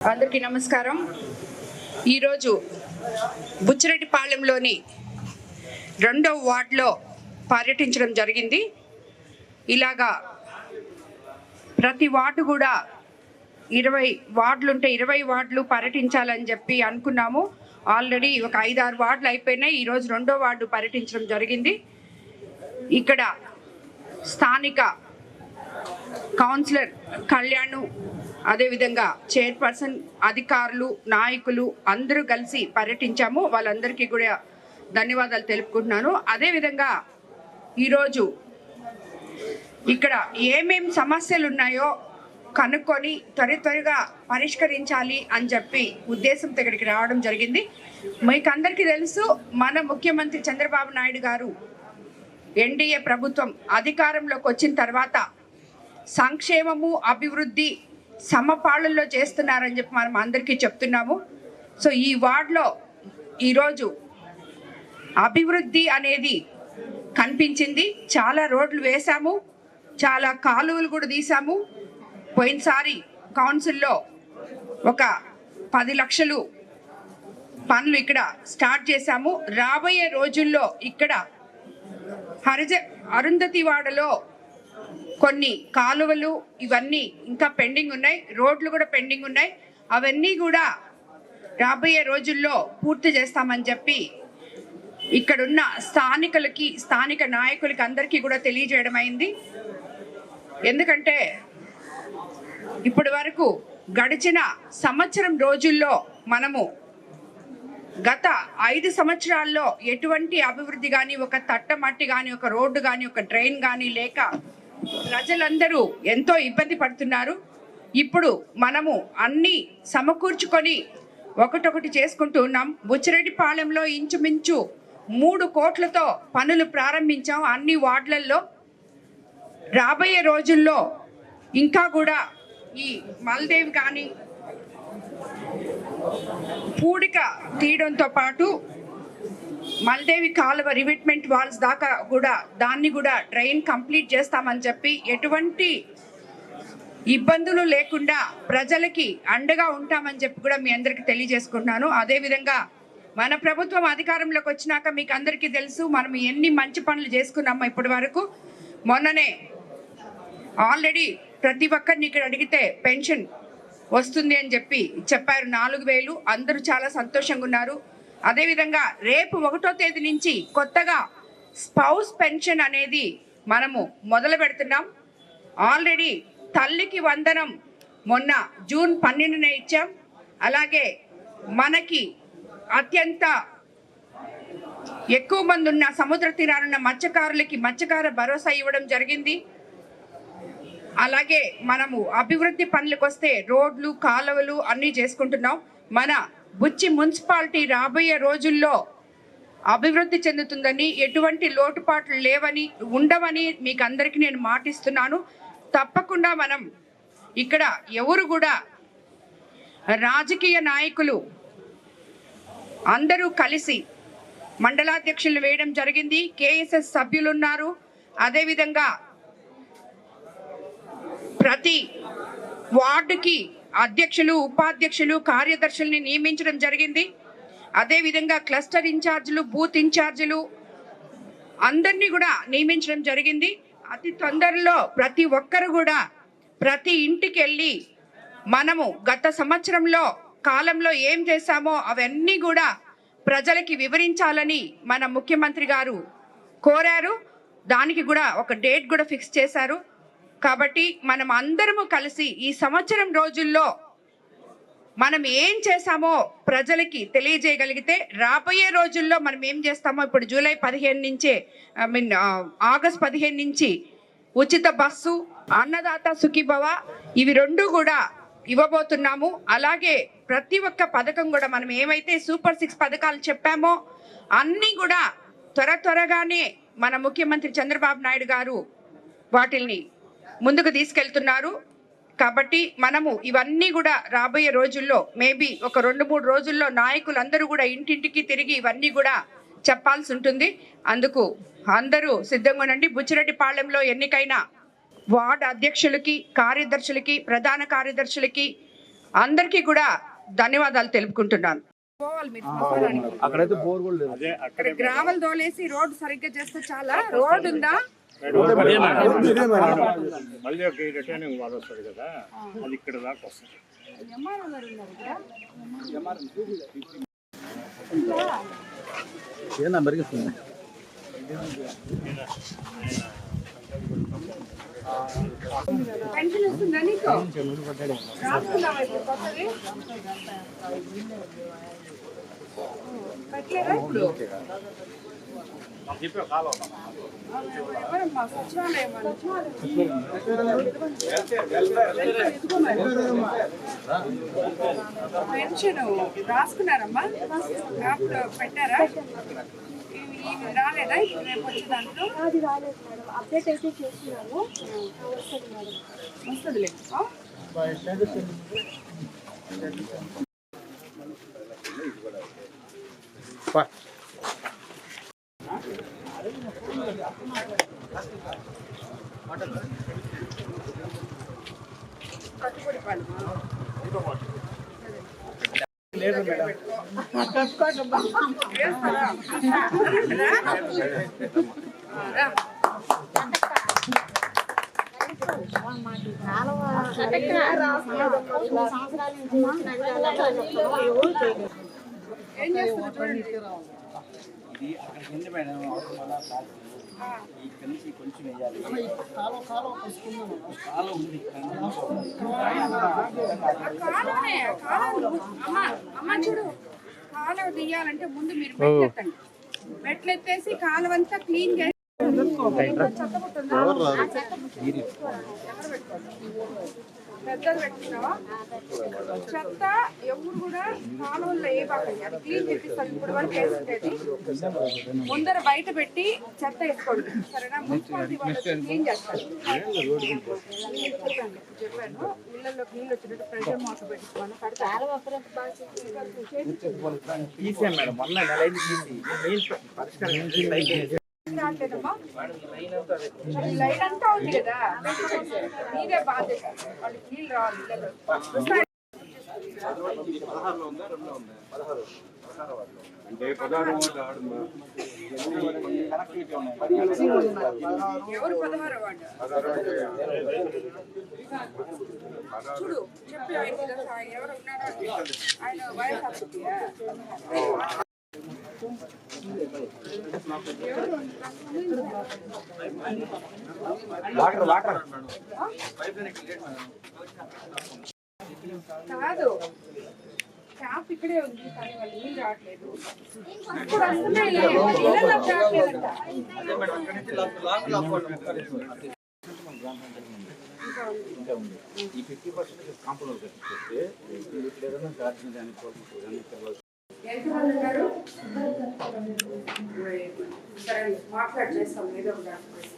అందరికీ నమస్కారం। ఈరోజు బుచ్చిరెడ్డిపాళెంలోని 2వ వార్డులో పర్యటించడం జరిగింది। ఇలాగా ప్రతి వార్డు కూడా 20 వార్డులు ఉంటే 20 వార్డులు పర్యటించాలని చెప్పి అనుకున్నాము। ఆల్రెడీ ఒక 5-6 వార్డులు అయిపోయినాయి। ఈరోజు 2వ వార్డు పర్యటించడం జరిగింది। ఇక్కడ స్థానిక కౌన్సిలర్ కళ్యాణ్, అదేవిధంగా చైర్పర్సన్, అధికారులు, నాయకులు అందరూ కలిసి పర్యటించాము। వాళ్ళందరికీ కూడా ధన్యవాదాలు తెలుపుకుంటున్నాను। అదేవిధంగా ఈరోజు ఇక్కడ ఏమేం సమస్యలు ఉన్నాయో కనుక్కొని త్వరగా పరిష్కరించాలి అని చెప్పి ఉద్దేశంతో ఇక్కడికి రావడం జరిగింది। మీకు అందరికీ తెలుసు, మన ముఖ్యమంత్రి చంద్రబాబు నాయుడు గారు ఎన్డీఏ ప్రభుత్వం అధికారంలోకి వచ్చిన తర్వాత సంక్షేమము, అభివృద్ధి సమపాళ్ళల్లో చేస్తున్నారని చెప్పి మనం అందరికీ చెప్తున్నాము। సో ఈ వార్డులో ఈరోజు అభివృద్ధి అనేది కనిపించింది। చాలా రోడ్లు వేశాము, చాలా కాలువలు కూడా తీసాము। పోయినసారి కౌన్సిల్లో ఒక 10 లక్షలు పనులు ఇక్కడ స్టార్ట్ చేశాము। రాబోయే రోజుల్లో ఇక్కడ అరుంధతి వాడలో కొన్ని కాలువలు ఇవన్నీ ఇంకా పెండింగ్ ఉన్నాయి, రోడ్లు కూడా పెండింగ్ ఉన్నాయి। అవన్నీ కూడా రాబోయే రోజుల్లో పూర్తి చేస్తామని చెప్పి ఇక్కడున్న స్థానికులకి, స్థానిక నాయకులకి అందరికీ కూడా తెలియజేయడం అయింది। ఎందుకంటే ఇప్పటి వరకు గడిచిన సంవత్సరం రోజుల్లో మనము గత 5 సంవత్సరాల్లో ఎటువంటి అభివృద్ధి కానీ, ఒక తట్టమట్టి కానీ, ఒక రోడ్డు కానీ, ఒక డ్రైన్ కానీ లేక ప్రజలందరూ ఎంతో ఇబ్బంది పడుతున్నారు। ఇప్పుడు మనము అన్ని సమకూర్చుకొని ఒకటొకటి చేసుకుంటూ ఉన్నాం। బుచ్చిరెడ్డిపాళెంలో ఇంచుమించు 3 కోట్లతో పనులు ప్రారంభించాం అన్ని వార్డులలో। రాబోయే రోజుల్లో ఇంకా కూడా ఈ మల్దేవి కానీ పూడిక తీయడంతో పాటు మల్దేవి కాలువ రివిట్మెంట్ వాల్స్ దాకా కూడా దాన్ని కూడా డ్రైన్ కంప్లీట్ చేస్తామని చెప్పి ఎటువంటి ఇబ్బందులు లేకుండా ప్రజలకి అండగా ఉంటామని చెప్పి కూడా మీ అందరికీ తెలియజేసుకుంటున్నాను। అదేవిధంగా మన ప్రభుత్వం అధికారంలోకి వచ్చినాక మీకు అందరికీ తెలుసు మనం ఎన్ని మంచి పనులు చేసుకున్నామో ఇప్పటి వరకు। మొన్ననే ఆల్రెడీ ప్రతి ఒక్కరిని ఇక్కడ అడిగితే పెన్షన్ వస్తుంది అని చెప్పి చెప్పారు, 4000। అందరూ చాలా సంతోషంగా ఉన్నారు। అదేవిధంగా రేపు 1వ తేదీ నుంచి కొత్తగా స్పౌస్ పెన్షన్ అనేది మనము మొదలు పెడుతున్నాం। ఆల్రెడీ తల్లికి వందనం మొన్న జూన్ 12న ఇచ్చాం। అలాగే మనకి అత్యంత ఎక్కువ మంది ఉన్న సముద్ర తీరాలున్న మత్స్యకారులకి మత్స్యకార భరోసా ఇవ్వడం జరిగింది। అలాగే మనము అభివృద్ధి పనులకు వస్తే రోడ్లు, కాలువలు అన్నీ చేసుకుంటున్నాం। మన బుచ్చి మున్సిపాలిటీ రాబోయే రోజుల్లో అభివృద్ధి చెందుతుందని, ఎటువంటి లోటుపాట్లు లేవని, ఉండవని మీకు అందరికీ నేను మాటిస్తున్నాను। తప్పకుండా మనం ఇక్కడ ఎవరు కూడా రాజకీయ నాయకులు అందరూ కలిసి మండలాధ్యక్షులు వేయడం జరిగింది, కేఎస్ఎస్ సభ్యులు ఉన్నారు। అదేవిధంగా ప్రతి వార్డుకి అధ్యక్షులు, ఉపాధ్యక్షులు, కార్యదర్శుల్ని నియమించడం జరిగింది। అదేవిధంగా క్లస్టర్ ఇన్ఛార్జీలు, బూత్ ఇన్ఛార్జీలు అందరినీ కూడా నియమించడం జరిగింది। అతి తొందరలో ప్రతి ఒక్కరు కూడా ప్రతి ఇంటికి వెళ్ళి మనము గత సంవత్సరంలో కాలంలో ఏం చేశామో అవన్నీ కూడా ప్రజలకి వివరించాలని మన ముఖ్యమంత్రి గారు కోరారు। దానికి కూడా ఒక డేట్ కూడా ఫిక్స్ చేశారు। కాబట్టి మనం అందరము కలిసి ఈ సంవత్సరం రోజుల్లో మనం ఏం చేసామో ప్రజలకి తెలియజేయగలిగితే రాబోయే రోజుల్లో మనం ఏం చేస్తామో, ఇప్పుడు జూలై 15 నుంచే ఆగస్ట్ 15 నుంచి ఉచిత బస్సు, అన్నదాత సుఖీభవ ఇవి 2 కూడా ఇవ్వబోతున్నాము। అలాగే ప్రతి ఒక్క పథకం కూడా మనం ఏమైతే సూపర్ 6 పథకాలు చెప్పామో అన్నీ కూడా త్వరగానే మన ముఖ్యమంత్రి చంద్రబాబు నాయుడు గారు వాటిల్ని ముందుకు తీసుకెళ్తున్నారు। కాబట్టి మనము ఇవన్నీ కూడా రాబోయే రోజుల్లో మేబీ ఒక 2-3 రోజుల్లో నాయకులందరూ కూడా ఇంటింటికి తిరిగి ఇవన్నీ కూడా చెప్పాల్సి ఉంటుంది। అందుకు అందరూ సిద్ధంగా ఉండండి। బుచ్చిరెడ్డిపాళెంలో ఎన్నికైన వార్డు అధ్యక్షులకి, కార్యదర్శులకి, ప్రధాన కార్యదర్శులకి, అందరికీ కూడా ధన్యవాదాలు తెలుపుకుంటున్నాను. అక్కడైతే బోర్ కూడా లేదు. అక్కడ గ్రావెల్ తోలేసి రోడ్డు సరిగ్గా చేస్తే చాలా. రోడ్డు ఉందా? మళ్ళీ ఒక రిటర్నింగ్ వాడు వస్తుంది కదా, అది ఇక్కడ దాకా వస్తుంది. ఏనా మెరిగిస్తుంది. పెన్షన్ వస్తుందా నీకు? రాసుకున్నావా ఇప్పుడు కొత్తది? పెట్టలేదా ఇప్పుడు? ఎవరమ్మా? సచివాలయం పెన్షన్ రాసుకున్నారమ్మా? అప్పుడు పెట్టారా? ఇవి రాలేదా ఇప్పుడు రేపు వచ్చే దాంట్లో? అది రాలేదు మేడం, అప్డేట్ అయితే చేస్తున్నాను, వస్తుంది మేడం. వస్తుందిలే. కట్టుబడి పాలు ఏం చేస్తున్నారు చూడండి. ఇది అక్కడికి వెళ్ళి మేడం ఇక్కడ నుంచి కొంచెం వేయాలి. కాలం ఉంది. అమ్మ చూడు, కాలువ తీయాలంటే ముందు మీరు మెట్లెత్తండి. మెట్లెత్తేసి కాలువంతా క్లీన్ చేసి పెద్దది పెట్టుకున్నావా? చెత్త ఎవరు కూడా కాలువల్లో ఏ బాకండి, అది క్లీన్ చేపిస్తారు. ఇప్పుడు వరకు వేసుకునేది ముందర బయట పెట్టి చెత్త వేసుకోండి, సరేనా? మున్సిపాలిటీ వాళ్ళు క్లీన్ చేస్తారు. చెప్పాను ఇళ్లలో నీళ్ళు వచ్చినట్టు ప్రెషర్ మోటార్ పెట్టుకోవాలి. లైన్ అంతా ఉంది కదా, నీదే బాధ్యత. వాళ్ళకి నీళ్ళు రావాలి ఇళ్లలో. ఎవరు 16వ వార్డు? చూడు చెప్పి ఎవరు ఉన్నారో ఆయన వైఎస్ఆర్సీపీయా? కాదు, ట్యాప్ ఇక్కడే ఉంది కానీ వాళ్ళు నీళ్ళు రావట్లేదు. ఇప్పుడు వస్తున్నాయి, ఇళ్ళలోకి రావట్లేదంట. ఈ 50% కాంపౌండ్ కట్టిస్తే ఏదైనా గార్డెన్ కానీ ఎంతమంది ఉన్నారు? సరే మాట్లాడి చేస్తాం ఏదో ఒకటి.